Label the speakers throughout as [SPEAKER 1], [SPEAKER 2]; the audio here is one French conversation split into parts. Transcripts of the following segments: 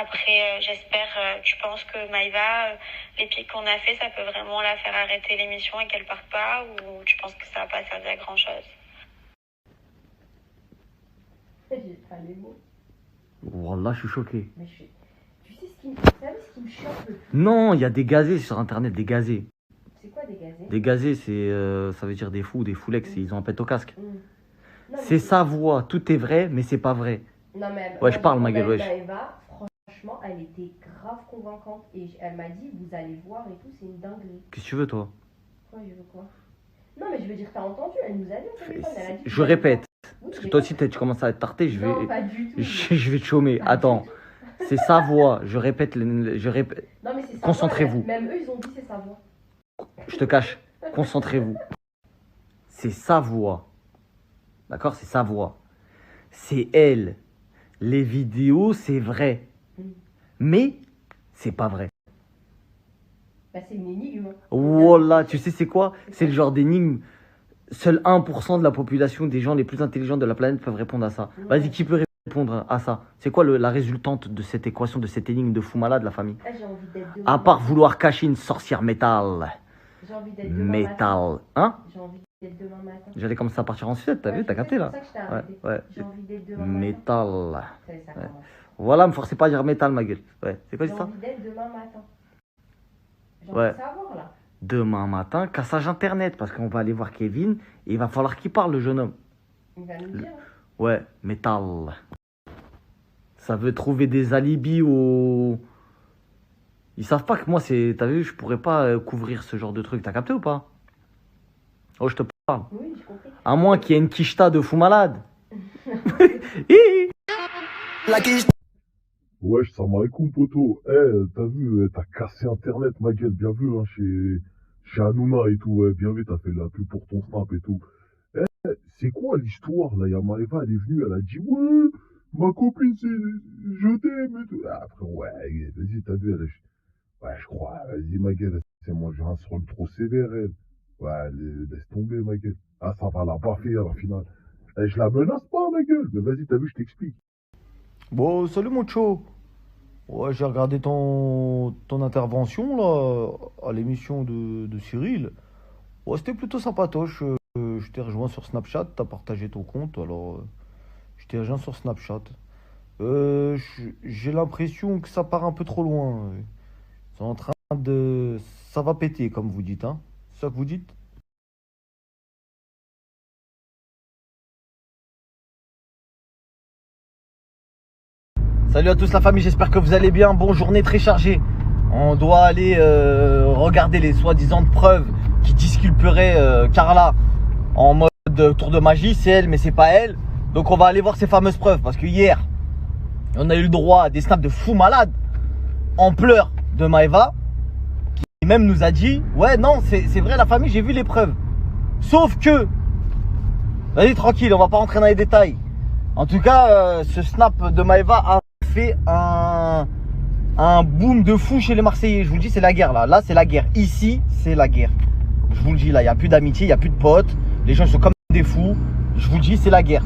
[SPEAKER 1] Après, j'espère, tu penses que Maïva, les pics qu'on a fait, ça peut vraiment la faire arrêter l'émission et qu'elle parte pas, ou tu penses que ça va pas servir à grand chose?
[SPEAKER 2] J'ai pas les mots.
[SPEAKER 3] Wallah, je suis choqué.
[SPEAKER 2] Mais tu sais ce qui me choque le plus?
[SPEAKER 3] Non, il y a des gazés sur internet, des gazés.
[SPEAKER 2] C'est quoi des gazés?
[SPEAKER 3] Des gazés, ça veut dire des fous, des foulex, ils ont un pet au casque.
[SPEAKER 2] Non,
[SPEAKER 3] C'est sa voix, tout est vrai, mais c'est pas vrai.
[SPEAKER 2] Non, mais
[SPEAKER 3] Ouais, je parle, ma gueule, wesh.
[SPEAKER 2] Maëva, franchement, elle était grave convaincante. Et elle m'a dit, vous allez voir et tout, c'est une dinguerie.
[SPEAKER 3] Qu'est-ce que tu veux, toi?
[SPEAKER 2] Quoi, je veux quoi? Non, mais je veux dire, t'as entendu, elle nous a dit au téléphone, elle a dit...
[SPEAKER 3] Je répète,
[SPEAKER 2] Oui,
[SPEAKER 3] parce que toi aussi, tu commences à être tarté,
[SPEAKER 2] Non, pas du tout.
[SPEAKER 3] je vais te chômer.
[SPEAKER 2] Pas
[SPEAKER 3] Attends,
[SPEAKER 2] du tout.
[SPEAKER 3] c'est sa voix, je répète, je répète.
[SPEAKER 2] Non, mais c'est sa
[SPEAKER 3] Concentrez-vous.
[SPEAKER 2] voix, même eux, ils ont dit c'est sa voix.
[SPEAKER 3] Je te cache, concentrez-vous. C'est sa voix. D'accord? C'est sa voix. C'est elle. Les vidéos, c'est vrai. Mais, c'est pas vrai.
[SPEAKER 2] Bah, c'est une énigme.
[SPEAKER 3] Wallah, tu sais c'est quoi? C'est le genre d'énigme. Seul 1% de la population des gens les plus intelligents de la planète peuvent répondre à ça. Vas-y, qui peut répondre à ça? C'est quoi la résultante de cette équation, de cette énigme de fou malade, la famille?
[SPEAKER 2] Ah, j'ai envie d'être demain
[SPEAKER 3] À part
[SPEAKER 2] matin.
[SPEAKER 3] vouloir cacher une sorcière métal.
[SPEAKER 2] J'ai envie d'être demain matin.
[SPEAKER 3] Métal. Hein?
[SPEAKER 2] J'ai envie d'être demain matin.
[SPEAKER 3] J'allais commencer à partir en Suède, t'as
[SPEAKER 2] Ouais,
[SPEAKER 3] vu? T'as
[SPEAKER 2] je
[SPEAKER 3] capté
[SPEAKER 2] sais,
[SPEAKER 3] là?
[SPEAKER 2] c'est pour ça que je t'ai arrêté.
[SPEAKER 3] Ouais.
[SPEAKER 2] J'ai envie d'être demain matin.
[SPEAKER 3] Métal.
[SPEAKER 2] Ça y est, ça
[SPEAKER 3] Ouais.
[SPEAKER 2] commence.
[SPEAKER 3] Voilà, me forcez pas à dire métal, ma gueule. Ouais, c'est quoi
[SPEAKER 2] J'ai
[SPEAKER 3] ça?
[SPEAKER 2] envie d'être demain matin. J'ai
[SPEAKER 3] Ouais.
[SPEAKER 2] envie de savoir là.
[SPEAKER 3] Demain matin, cassage internet, parce qu'on va aller voir Kevin et il va falloir qu'il parle, le jeune homme.
[SPEAKER 2] Il va nous dire.
[SPEAKER 3] Ouais, métal. Ça veut trouver des alibis au... Ils savent pas que moi, c'est... T'as vu, je pourrais pas couvrir ce genre de truc. T'as capté ou pas? Oh, je te parle.
[SPEAKER 2] Oui, j'ai compris.
[SPEAKER 3] À moins qu'il y ait une quicheta de fou malade.
[SPEAKER 4] Wesh, salam alaikum, poto. T'as vu, t'as cassé Internet, ma gueule, bien vu, hein, chez Hanouna et tout, ouais, bien vu, t'as fait la pub pour ton snap et tout. C'est quoi l'histoire, là? Y'a Maëva, elle est venue, elle a dit, ouais, ma copine, je t'aime et tout. Après, ouais, vas-y, t'as vu, ouais, je crois, vas-y, ma gueule, c'est moi, j'ai un rôle trop sévère, elle. Ouais, laisse tomber, ma gueule. Ah, ça va la baffer, à la finale. Je la menace pas, ma gueule, mais vas-y, t'as vu, je t'explique.
[SPEAKER 3] Bon, salut mon cho. Ouais, j'ai regardé ton intervention là à l'émission de Cyril. Ouais, c'était plutôt sympatoche. Je t'ai rejoint sur Snapchat, t'as partagé ton compte, alors je t'ai rejoint sur Snapchat. J'ai l'impression que ça part un peu trop loin. C'est en train de... Ça va péter, comme vous dites, hein? C'est ça que vous dites? Salut à tous la famille, j'espère que vous allez bien. Bonne journée très chargée. On doit aller regarder les soi-disant preuves qui disculperaient Carla en mode tour de magie. C'est elle, mais c'est pas elle. Donc on va aller voir ces fameuses preuves. Parce que hier, on a eu le droit à des snaps de fous malades en pleurs de Maëva, qui même nous a dit, ouais non, c'est vrai la famille, j'ai vu les preuves. Sauf que, vas-y tranquille, on va pas rentrer dans les détails. En tout cas, ce snap de Maëva a fait un boom de fou chez les Marseillais. Je vous le dis, c'est la guerre là. Là, c'est la guerre. Ici, c'est la guerre. Je vous le dis, là, il n'y a plus d'amitié, il n'y a plus de potes. Les gens sont comme des fous. Je vous le dis, c'est la guerre.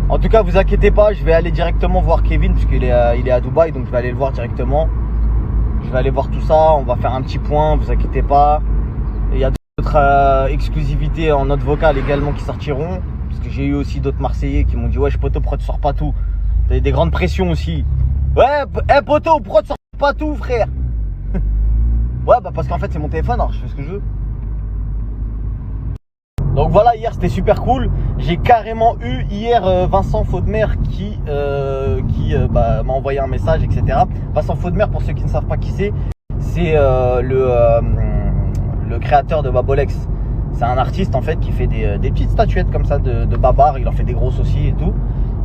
[SPEAKER 3] En tout cas, vous inquiétez pas, je vais aller directement voir Kevin, puisqu'il est à Dubaï, donc je vais aller le voir directement. Je vais aller voir tout ça, on va faire un petit point, vous inquiétez pas. Il y a d'autres exclusivités en note vocale également qui sortiront. Parce que j'ai eu aussi d'autres Marseillais qui m'ont dit, ouais, poto, pourquoi tu sors pas tout? T'as des grandes pressions aussi. Ouais, poto, pourquoi tu sors pas tout, frère? Ouais, bah parce qu'en fait, c'est mon téléphone, alors je fais ce que je veux. Donc voilà, hier c'était super cool. J'ai carrément eu hier Vincent Faudemer qui m'a envoyé un message, etc. Vincent Faudemer, pour ceux qui ne savent pas qui c'est le créateur de Babolex. C'est un artiste en fait qui fait des petites statuettes comme ça de babar. Il en fait des grosses aussi et tout.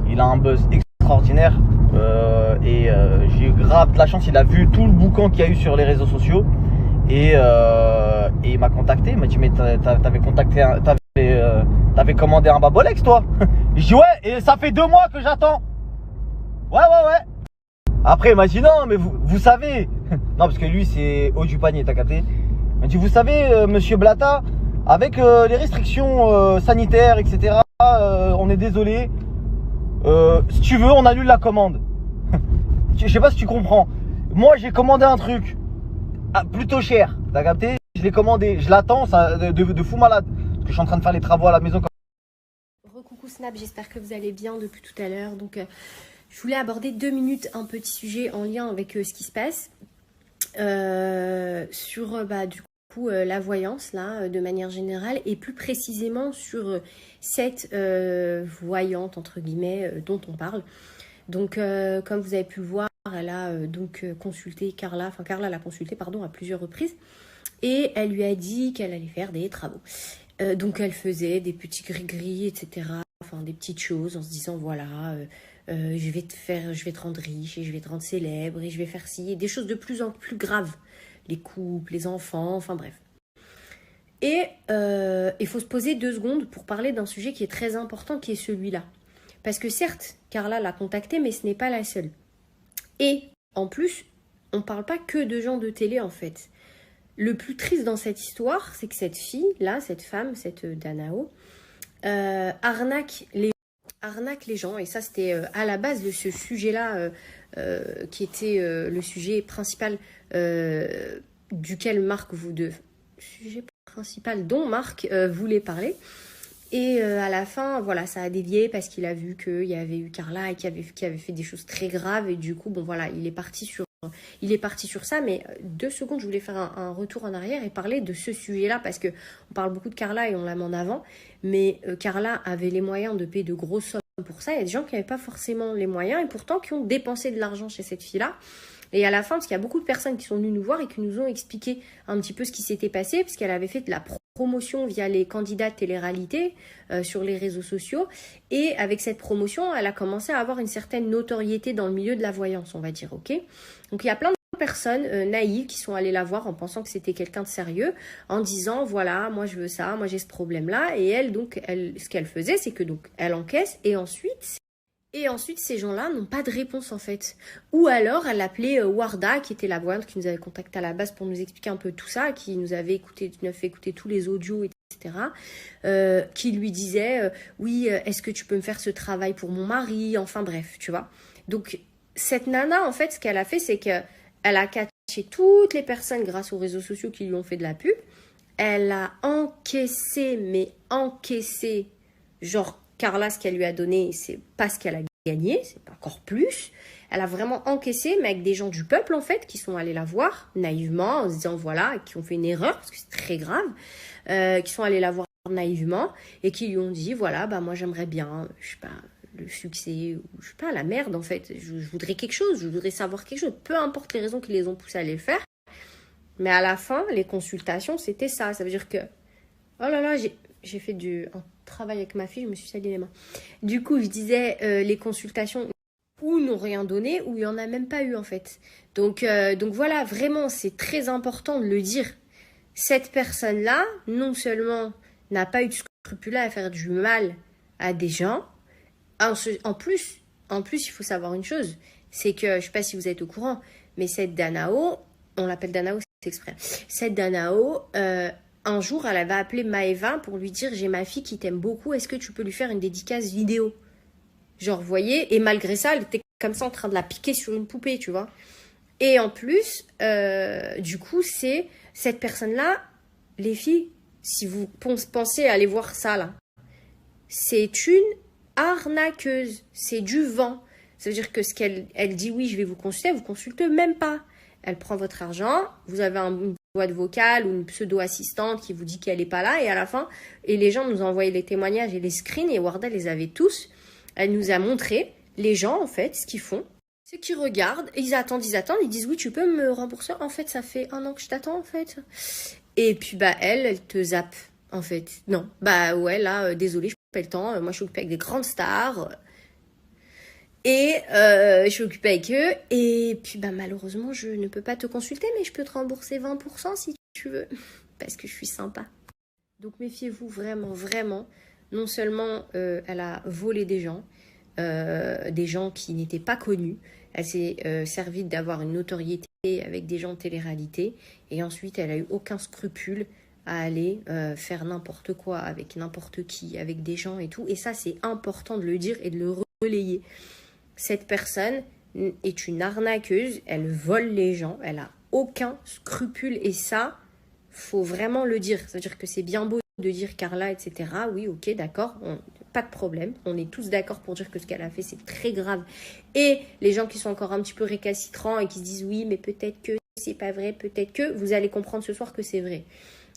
[SPEAKER 3] Il a un buzz extraordinaire j'ai eu grave de la chance. Il a vu tout le boucan qu'il y a eu sur les réseaux sociaux et il m'a contacté. Il m'a dit mais t'avais commandé un Babolex toi? Je dis ouais, et ça fait 2 mois que j'attends. Ouais. Après il m'a dit non mais vous savez. Non parce que lui c'est haut du panier, t'as capté? Il m'a dit vous savez monsieur Blata, avec les restrictions sanitaires, etc. On est désolé. Si tu veux, on annule la commande. je sais pas si tu comprends. Moi, j'ai commandé un truc plutôt cher. T'as capté? Je l'ai commandé. Je l'attends, ça de fou malade. Parce que je suis en train de faire les travaux à la maison.
[SPEAKER 2] Recoucou Snap, j'espère que vous allez bien depuis tout à l'heure. Donc, je voulais aborder 2 minutes un petit sujet en lien avec ce qui se passe sur du coup la voyance là, de manière générale, et plus précisément sur cette voyante entre guillemets dont on parle. Donc, comme vous avez pu le voir, elle a consulté Carla, enfin Carla l'a consulté pardon à plusieurs reprises, et elle lui a dit qu'elle allait faire des travaux. Donc elle faisait des petits gris-gris, etc. Enfin des petites choses en se disant voilà, je vais te rendre riche et je vais te rendre célèbre et je vais faire ci, et des choses de plus en plus graves. Les couples, les enfants, enfin bref. Et il faut se poser 2 secondes pour parler d'un sujet qui est très important, qui est celui-là. Parce que certes, Carla l'a contactée, mais ce n'est pas la seule. Et en plus, on ne parle pas que de gens de télé en fait. Le plus triste dans cette histoire, c'est que cette fille-là, cette femme, cette Danao, arnaque les gens. Et ça, c'était à la base de ce sujet-là, qui était le sujet principal duquel Marc dont Marc voulait parler. Et à la fin, voilà, ça a dévié parce qu'il a vu qu'il y avait eu Carla et qui avait fait des choses très graves. Et du coup, bon voilà, il est parti sur ça. Mais 2 secondes, je voulais faire un retour en arrière et parler de ce sujet-là, parce que on parle beaucoup de Carla et on la met en avant. Mais Carla avait les moyens de payer de grosses sommes pour ça. Il y a des gens qui n'avaient pas forcément les moyens et pourtant qui ont dépensé de l'argent chez cette fille-là. Et à la fin, parce qu'il y a beaucoup de personnes qui sont venues nous voir et qui nous ont expliqué un petit peu ce qui s'était passé, parce qu'elle avait fait de la promotion via les candidats de télé-réalité sur les réseaux sociaux. Et avec cette promotion, elle a commencé à avoir une certaine notoriété dans le milieu de la voyance, on va dire, ok? Donc il y a plein de personnes naïves qui sont allées la voir en pensant que c'était quelqu'un de sérieux, en disant voilà, moi je veux ça, moi j'ai ce problème-là. Et elle, donc, ce qu'elle faisait, c'est que donc elle encaisse et ensuite, ces gens-là n'ont pas de réponse en fait. Ou alors, elle appelait Warda, qui était la voyante qui nous avait contacté à la base pour nous expliquer un peu tout ça, qui nous avait fait écouter tous les audios, etc. Qui lui disait oui, est-ce que tu peux me faire ce travail pour mon mari? Enfin bref, tu vois. Donc, cette nana, en fait, ce qu'elle a fait, c'est qu'elle a catché toutes les personnes grâce aux réseaux sociaux qui lui ont fait de la pub. Elle a encaissé, genre, Carla, ce qu'elle lui a donné, c'est pas ce qu'elle a gagné, c'est pas encore plus. Elle a vraiment encaissé, mais avec des gens du peuple, en fait, qui sont allés la voir naïvement, en se disant voilà, qui ont fait une erreur, parce que c'est très grave, qui sont allés la voir naïvement, et qui lui ont dit voilà, bah moi j'aimerais bien, je sais pas, le succès, ou je sais pas, la merde, en fait. Je voudrais quelque chose, je voudrais savoir quelque chose, peu importe les raisons qui les ont poussés à aller le faire. Mais à la fin, les consultations, c'était ça. Ça veut dire que, oh là là, j'ai fait un travail avec ma fille, je me suis sali les mains. Du coup, je disais les consultations ou n'ont rien donné, ou il n'y en a même pas eu en fait. Donc voilà, vraiment, c'est très important de le dire. Cette personne-là, non seulement n'a pas eu de scrupule à faire du mal à des gens, en plus, il faut savoir une chose, c'est que, je ne sais pas si vous êtes au courant, mais cette Danao, on l'appelle Danao, c'est exprès, cette Danao, un jour, elle avait appelé Maëva pour lui dire « J'ai ma fille qui t'aime beaucoup, est-ce que tu peux lui faire une dédicace vidéo ?» Genre, vous voyez, et malgré ça, elle était comme ça en train de la piquer sur une poupée, tu vois. Et en plus, du coup, c'est cette personne-là, les filles, si vous pensez aller voir ça, là, c'est une arnaqueuse, c'est du vent. Ça veut dire que ce qu'elle dit « Oui, je vais vous consulter », elle vous consulte même pas. Elle prend votre argent, vous avez une boîte vocale ou une pseudo-assistante qui vous dit qu'elle n'est pas là, et à la fin, et les gens nous envoyaient les témoignages et les screens, et Warda les avait tous. Elle nous a montré, les gens, en fait, ce qu'ils font, c'est qu'ils regardent, ils attendent, ils disent « Oui, tu peux me rembourser ?» En fait, ça fait 1 an que je t'attends, en fait. Et puis, bah, elle te zappe, en fait. Non, bah ouais, là, désolée, je n'ai pas le temps, moi je suis occupée avec des grandes stars, et je suis occupée avec eux, et puis bah, malheureusement, je ne peux pas te consulter, mais je peux te rembourser 20% si tu veux, parce que je suis sympa. Donc méfiez-vous vraiment, vraiment. Non seulement elle a volé des gens qui n'étaient pas connus, elle s'est servie d'avoir une notoriété avec des gens de télé-réalité, et ensuite elle a eu aucun scrupule à aller faire n'importe quoi avec n'importe qui, avec des gens et tout, et ça c'est important de le dire et de le relayer. Cette personne est une arnaqueuse, elle vole les gens, elle a aucun scrupule et ça, faut vraiment le dire. C'est-à-dire que c'est bien beau de dire Carla, etc. Oui, ok, d'accord, pas de problème. On est tous d'accord pour dire que ce qu'elle a fait, c'est très grave. Et les gens qui sont encore un petit peu récalcitrants et qui se disent oui, mais peut-être que c'est pas vrai, peut-être que, vous allez comprendre ce soir que c'est vrai.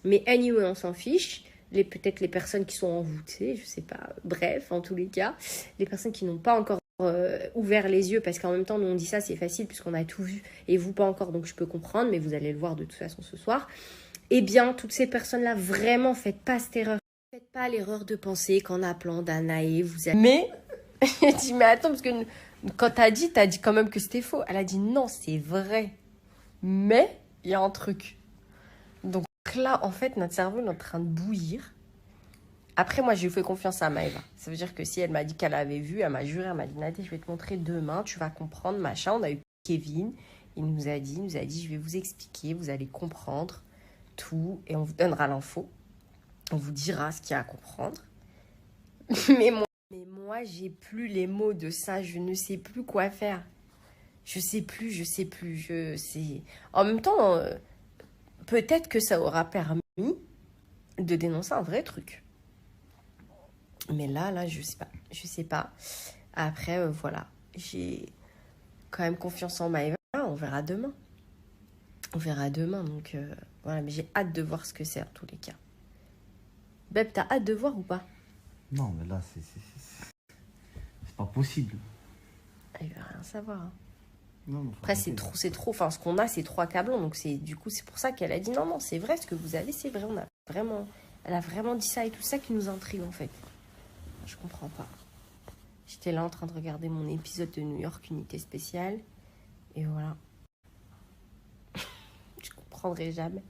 [SPEAKER 2] Mais anyway, on s'en fiche. Peut-être les personnes qui sont envoûtées, je sais pas, bref, en tous les cas, les personnes qui n'ont pas encore ouvert les yeux, parce qu'en même temps, nous on dit ça, c'est facile puisqu'on a tout vu, et vous pas encore, donc je peux comprendre, mais vous allez le voir de toute façon ce soir. Eh bien, toutes ces personnes-là, vraiment, faites pas cette erreur. Faites pas l'erreur de penser qu'en appelant Danae, vous avez... Mais, elle dit, mais attends, parce que quand t'as dit quand même que c'était faux. Elle a dit, non, c'est vrai. Mais, il y a un truc. Donc là, en fait, notre cerveau est en train de bouillir. Après, moi, j'ai fait confiance à Maëva. Ça veut dire que si elle m'a dit qu'elle avait vu, elle m'a juré, elle m'a dit, Nadia, je vais te montrer demain, tu vas comprendre, machin. On a eu Kevin, il nous a dit, je vais vous expliquer, vous allez comprendre tout et on vous donnera l'info. On vous dira ce qu'il y a à comprendre. Mais moi, j'ai plus les mots de ça. Je ne sais plus quoi faire. Je sais plus. En même temps, peut-être que ça aura permis de dénoncer un vrai truc. Mais là, je sais pas. Après, voilà. J'ai quand même confiance en Maëva. On verra demain. Donc, voilà. Mais j'ai hâte de voir ce que c'est en tous les cas. Beb, t'as hâte de voir ou pas?
[SPEAKER 3] Non, mais là, c'est pas possible.
[SPEAKER 2] Il va rien savoir. Hein.
[SPEAKER 3] Non,
[SPEAKER 2] après, c'est trop. Enfin, ce qu'on a, c'est 3 câblons. Donc, du coup, c'est pour ça qu'elle a dit non, c'est vrai, ce que vous avez, c'est vrai. Elle a vraiment dit ça et tout ça qui nous intrigue, en fait. Je comprends pas. J'étais là en train de regarder mon épisode de New York, Unité Spéciale. Et voilà. Je comprendrai jamais.